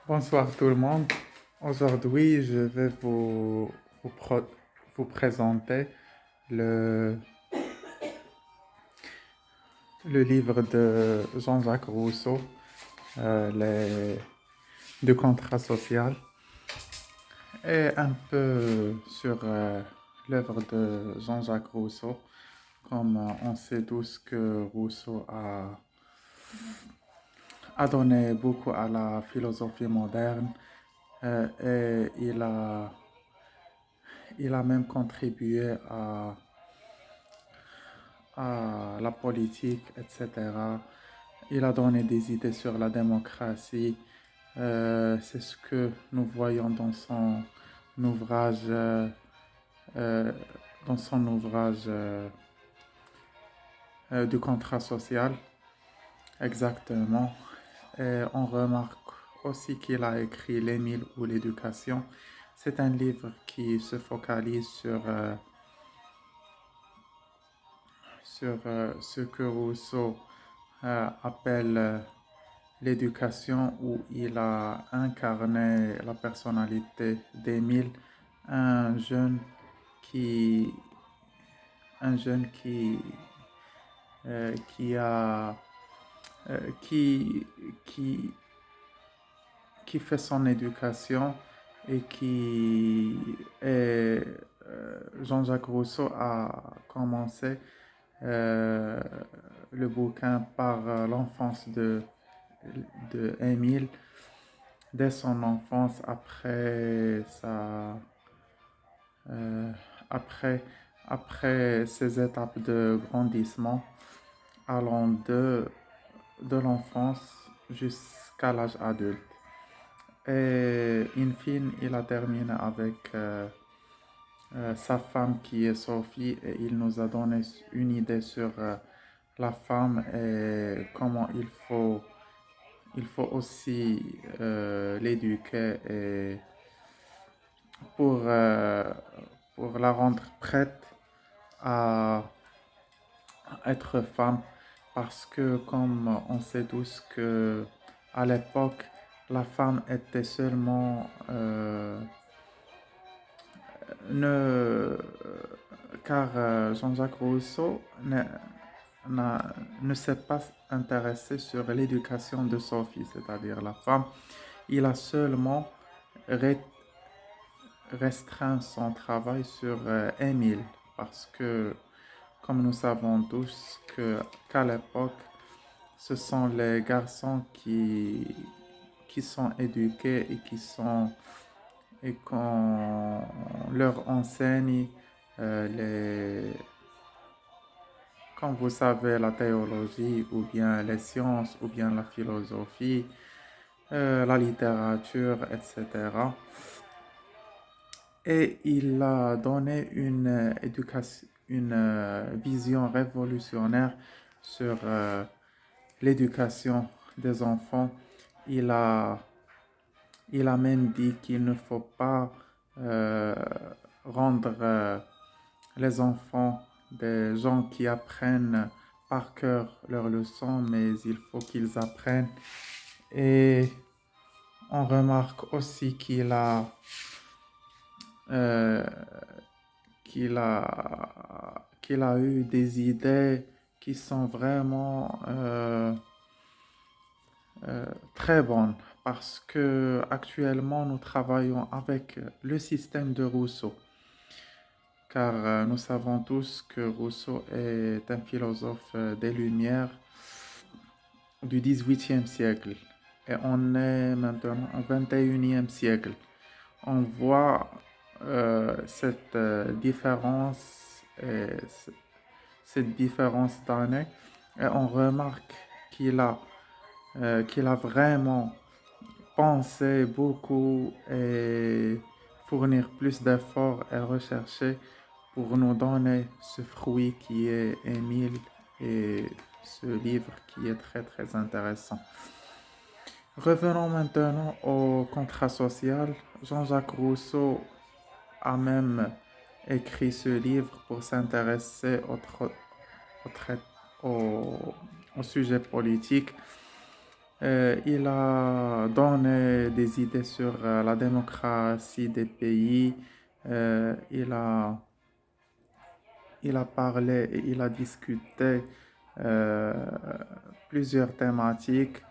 Bonsoir tout le monde. Aujourd'hui, je vais vous présenter le, le livre de Jean-Jacques Rousseau, les deux contrats sociaux, et un peu sur l'œuvre de Jean-Jacques Rousseau. Comme on sait tous que Rousseau a donné beaucoup à la philosophie moderne et il a même contribué à la politique, etc. Il a donné des idées sur la démocratie. C'est ce que nous voyons ouvrage, euh, dans son ouvrage du contrat social, exactement. Et on remarque aussi qu'il a écrit L'Émile ou l'éducation. C'est un livre qui se focalise sur ce que Rousseau appelle l'éducation, où il a incarné la personnalité d'Émile, un jeune qui, un jeune qui a, qui, qui, qui fait son éducation et Jean-Jacques Rousseau a commencé euh, le bouquin par l'enfance de Émile, dès son enfance, euh, après, après ses étapes de grandissement, allant de l'enfance jusqu'à l'âge adulte. Et in fine, il a terminé avec sa femme qui est Sophie, et il nous a donné une idée sur la femme et comment il faut aussi l'éduquer et pour, euh, pour la rendre prête à être femme, parce que comme on sait tous que à l'époque la femme était seulement ne car Jean-Jacques Rousseau ne s'est pas intéressé sur l'éducation de Sophie, c'est-à-dire la femme. Il a seulement ré- restreint son travail sur Émile, parce que, comme nous savons tous, qu'à l'époque, ce sont les garçons qui sont éduqués et qu'on leur enseigne les, comme vous savez, la théologie, ou bien les sciences, ou bien la philosophie, la littérature, etc. Et il a donné une vision révolutionnaire sur l'éducation des enfants. Il a, il a même dit qu'il ne faut pas euh, rendre les enfants des gens qui apprennent par cœur leurs leçons, mais il faut qu'ils apprennent. Et on remarque aussi euh, qu'il a eu des idées qui sont vraiment très bonnes, parce que actuellement nous travaillons avec le système de Rousseau, car nous savons tous que Rousseau est un philosophe des Lumières du 18e siècle, et on est maintenant au 21e siècle. On voit cette différence, cette différence d'année, et on remarque qu'il a vraiment pensé beaucoup et fournir plus d'efforts et rechercher pour nous donner ce fruit qui est Émile, et ce livre qui est très très intéressant. Revenons maintenant au contrat social. Jean-Jacques Rousseau a même écrit ce livre pour s'intéresser au, trai- au- au sujet politique. Il a donné des idées sur la démocratie des pays. Euh, il a, il a parlé et il a discuté euh, plusieurs thématiques,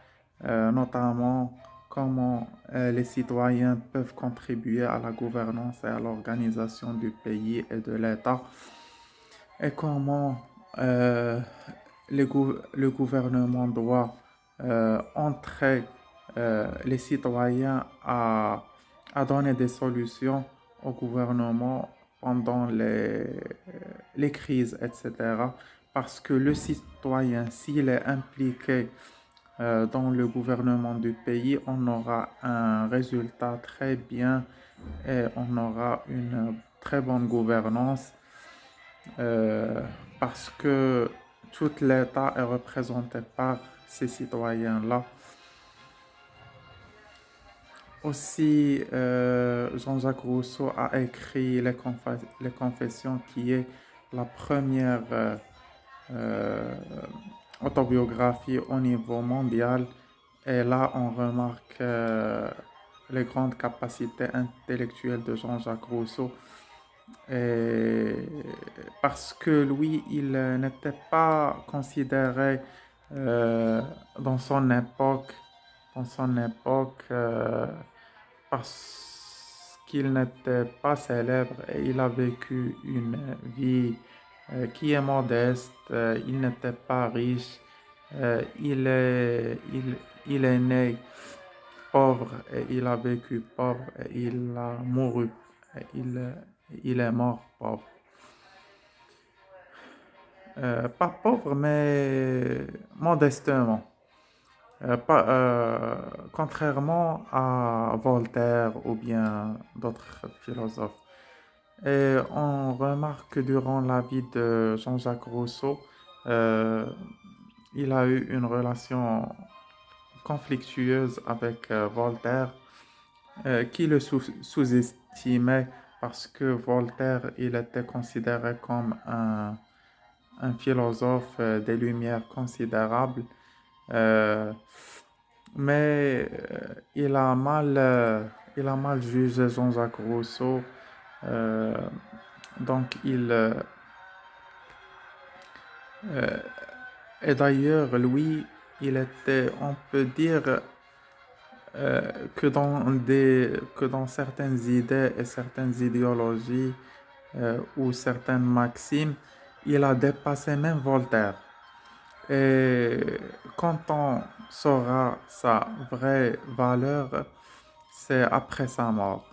notamment comment les citoyens peuvent contribuer à la gouvernance et à l'organisation du pays et de l'État, et comment euh, le gouvernement doit entrer les citoyens à donner des solutions au gouvernement pendant les crises, etc. Parce que le citoyen, s'il est impliqué dans le gouvernement du pays, on aura un résultat très bien et on aura une très bonne gouvernance euh, parce que tout l'État est représenté par ces citoyens-là. Aussi, Jean-Jacques Rousseau a écrit les Confessions, qui est la première euh, autobiographie au niveau mondial. Et là, on remarque les grandes capacités intellectuelles de Jean-Jacques Rousseau. Et parce que lui, il n'était pas considéré euh, dans son époque, dans son époque parce qu'il n'était pas célèbre et il a vécu une vie qui est modeste, il n'était pas riche, il est né pauvre et il a vécu pauvre et il a mouru, et il est mort pauvre. Pas pauvre, mais modestement. Pas, contrairement à Voltaire ou bien d'autres philosophes. Et on remarque que durant la vie de Jean-Jacques Rousseau, euh, il a eu une relation conflictueuse avec Voltaire, qui le sous-estimait parce que Voltaire, il était considéré comme un philosophe des Lumières considérables. Euh, mais il a mal jugé Jean-Jacques Rousseau. Euh, donc, euh, et d'ailleurs, lui, il était, on peut dire, que dans certaines idées et certaines idéologies ou certaines maximes, il a dépassé même Voltaire. Et quand on saura sa vraie valeur, c'est après sa mort.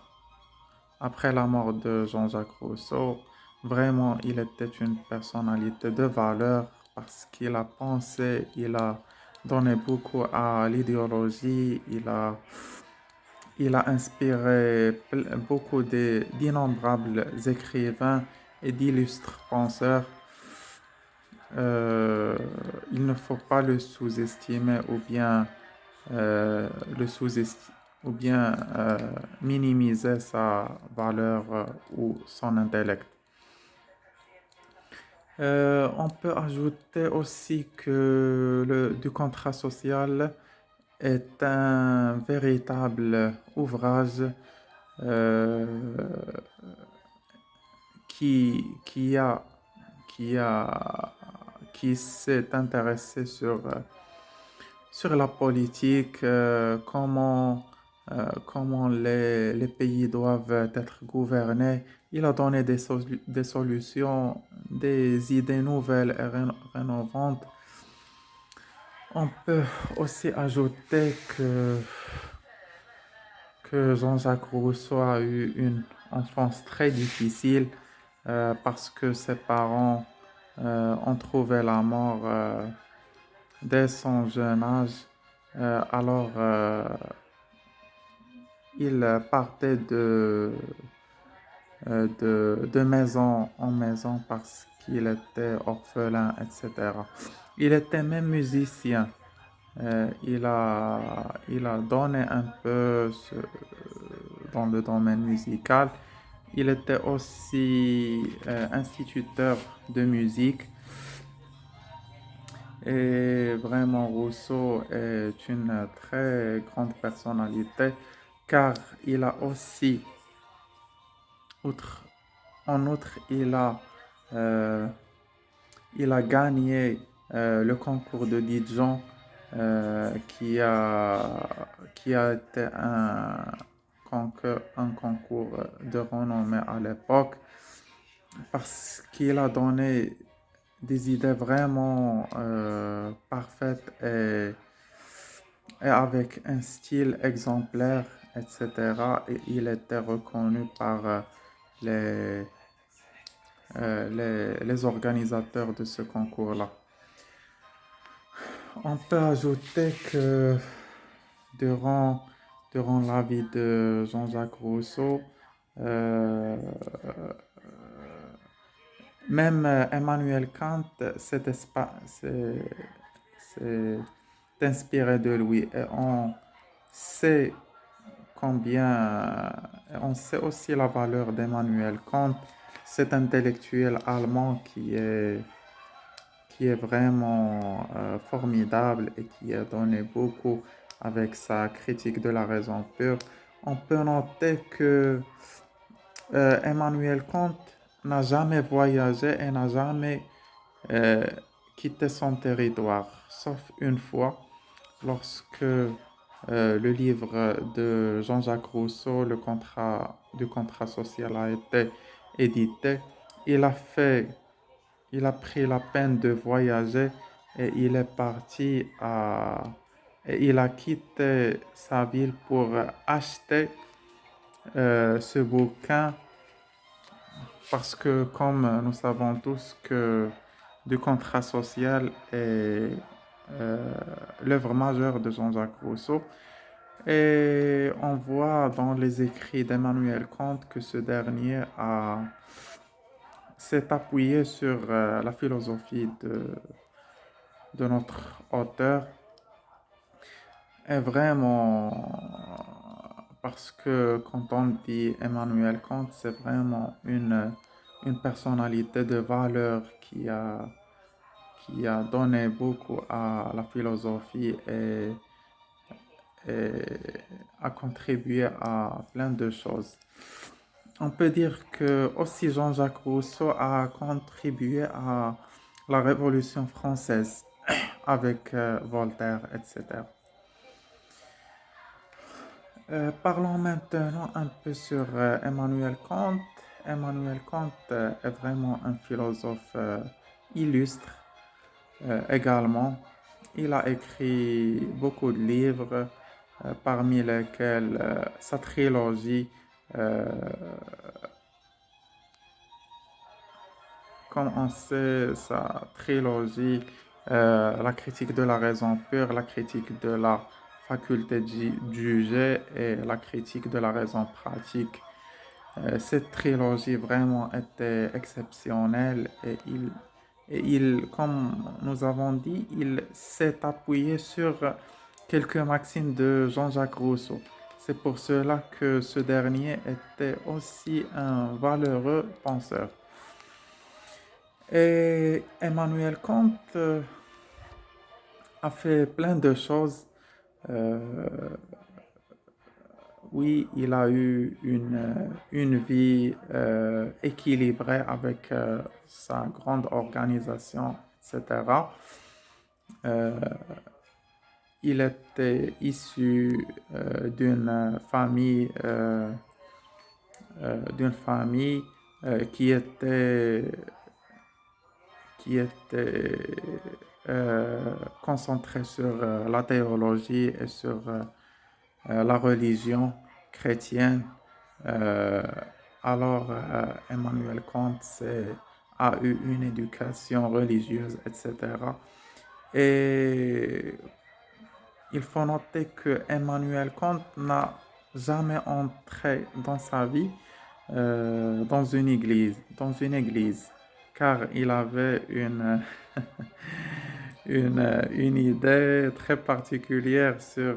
Après la mort de Jean-Jacques Rousseau, vraiment, il était une personnalité de valeur parce qu'il a pensé, il a donné beaucoup à l'idéologie, il a inspiré beaucoup d'innombrables écrivains et d'illustres penseurs. Euh, il ne faut pas le sous-estimer euh, le sous-estimer ou bien minimiser sa valeur ou son intellect. On peut ajouter aussi que du contrat social est un véritable ouvrage euh, qui a, qui a, qui s'est intéressé sur la politique, comment les pays doivent être gouvernés. Il a donné des solutions, des idées nouvelles et rénovantes. On peut aussi ajouter que Jean-Jacques Rousseau a eu une enfance très difficile parce que ses parents ont trouvé la mort dès son jeune âge. Alors, il partait de maison en maison parce qu'il était orphelin, etc. Il était même musicien. Il a donné un peu dans le domaine musical. Il était aussi instituteur de musique. Et vraiment, Rousseau est une très grande personnalité car il a aussi, outre, en outre, euh, il a gagné le concours de Dijon qui a été un concours de renommée à l'époque parce qu'il a donné des idées vraiment parfaites et avec un style exemplaire, etc. Et il était reconnu par les, les organisateurs de ce concours-là. On peut ajouter que durant, durant la vie de Jean-Jacques Rousseau, euh, même Emmanuel Kant s'est inspiré de lui. Et sait on sait aussi la valeur d'Emmanuel Kant, cet intellectuel allemand qui est vraiment formidable et qui a donné beaucoup avec sa critique de la raison pure. On peut noter que Emmanuel Kant n'a jamais voyagé et n'a jamais euh, quitté son territoire, sauf une fois, lorsque le livre de Jean-Jacques Rousseau, du contrat social, a été édité. Il a fait il a pris la peine de voyager et il est parti et il a quitté sa ville pour acheter ce bouquin parce que comme nous savons tous que du contrat social est euh, l'œuvre majeure de Jean-Jacques Rousseau et on voit dans les écrits d'Emmanuel Kant que ce dernier s'est appuyé sur la philosophie de notre auteur est vraiment parce que quand on dit Emmanuel Kant, c'est vraiment une personnalité de valeur qui a donné beaucoup à la philosophie et a contribué à plein de choses. On peut dire que aussi Jean-Jacques Rousseau a contribué à la Révolution française avec Voltaire, etc. Parlons maintenant un peu sur Emmanuel Kant. Emmanuel Kant est vraiment un philosophe illustre également. Il a écrit beaucoup de livres, parmi lesquels sa trilogie, euh, comme on sait, sa trilogie, la critique de la raison pure, la critique de la faculté de juger et la critique de la raison pratique. Cette trilogie vraiment était exceptionnelle comme nous avons dit, il s'est appuyé sur quelques maximes de Jean-Jacques Rousseau. C'est pour cela que ce dernier était aussi un valeureux penseur. Et Emmanuel Kant a fait plein de choses. Euh, oui, il a eu une vie équilibrée avec sa grande organisation, etc. Euh, il était issu d'une famille qui était concentrée sur la théologie et sur la religion chrétienne. Euh, Emmanuel Kant a eu une éducation religieuse, etc. Et il faut noter que Emmanuel Kant n'a jamais entré dans sa vie dans une église, car il avait une idée très particulière sur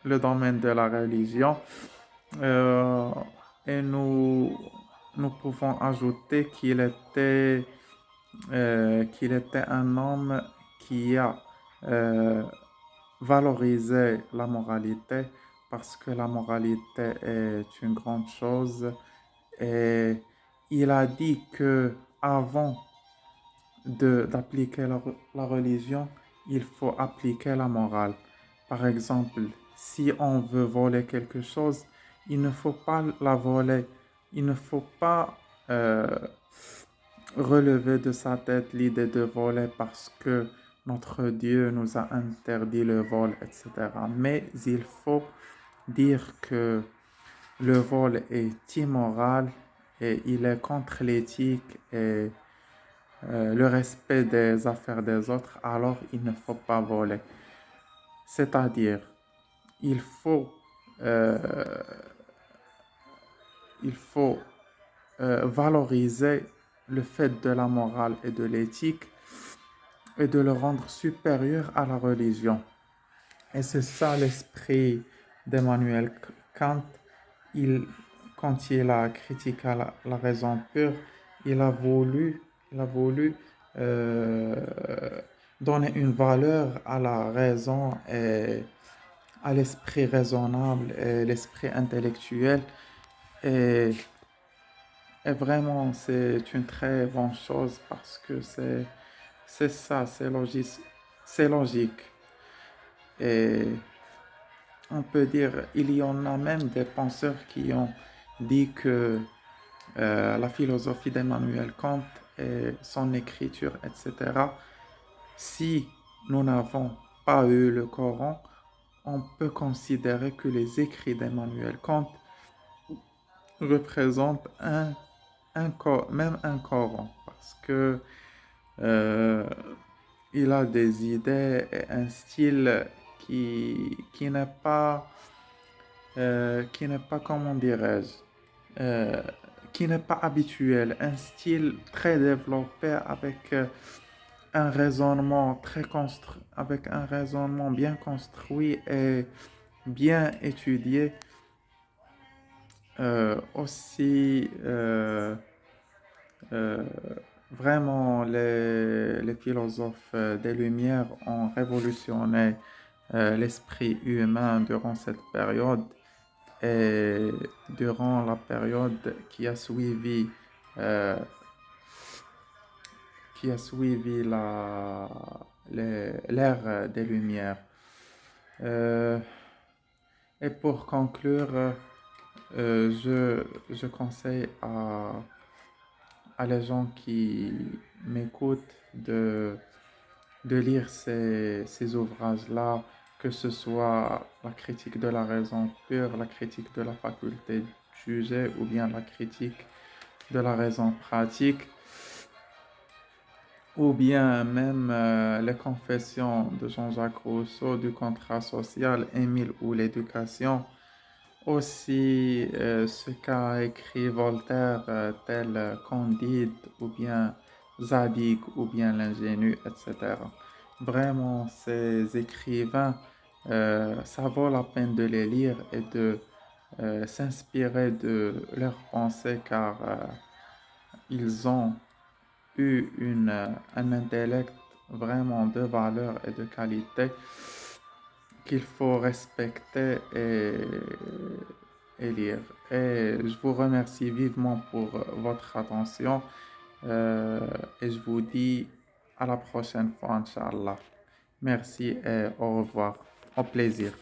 le domaine de la religion. Euh, et nous pouvons ajouter qu'il était un homme qui a euh, valorisé la moralité parce que la moralité est une grande chose et il a dit que avant d'appliquer la religion, il faut appliquer la morale. Par exemple, si on veut voler quelque chose, il ne faut pas la voler. Il ne faut pas euh, relever de sa tête l'idée de voler parce que notre Dieu nous a interdit le vol, etc. Mais il faut dire que le vol est immoral et il est contre l'éthique et le respect des affaires des autres, alors il ne faut pas voler. C'est-à-dire, il faut, euh, il faut valoriser le fait de la morale et de l'éthique et de le rendre supérieur à la religion. Et c'est ça l'esprit d'Emmanuel Kant. Il, quand il a critiqué la raison pure, il a voulu euh, donner une valeur à la raison et à l'esprit raisonnable et l'esprit intellectuel. Et, et vraiment, c'est une très bonne chose parce que c'est ça, c'est logique. C'est logique. Et on peut dire, il y en a même des penseurs qui ont dit que la philosophie d'Emmanuel Kant et son écriture, etc., si nous n'avons pas eu le Coran, on peut considérer que les écrits d'Emmanuel Kant représentent même un Coran, parce que euh, il a des idées et un style qui n'est pas, comment dirais-je, euh, qui n'est pas habituel, un style très développé avec un raisonnement bien construit et bien étudié. Aussi, euh, vraiment, les philosophes des Lumières ont révolutionné l'esprit humain durant cette période et durant la période euh, qui a suivi l'ère des Lumières. Euh, et pour conclure, je conseille à les gens qui m'écoutent de lire ces ouvrages-là, que ce soit la critique de la raison pure, la critique de la faculté de juger ou bien la critique de la raison pratique, ou bien même les confessions de Jean-Jacques Rousseau, du contrat social, Émile ou l'éducation. Aussi, ce qu'a écrit Voltaire, tel Candide, ou bien Zadig, ou bien l'ingénu, etc. Vraiment, ces écrivains, ça vaut la peine de les lire et de s'inspirer de leurs pensées car ils ont eu un intellect vraiment de valeur et de qualité qu'il faut respecter et lire. Et je vous remercie vivement pour votre attention et je vous dis à la prochaine fois, Inch'Allah. Merci et au revoir. Au plaisir.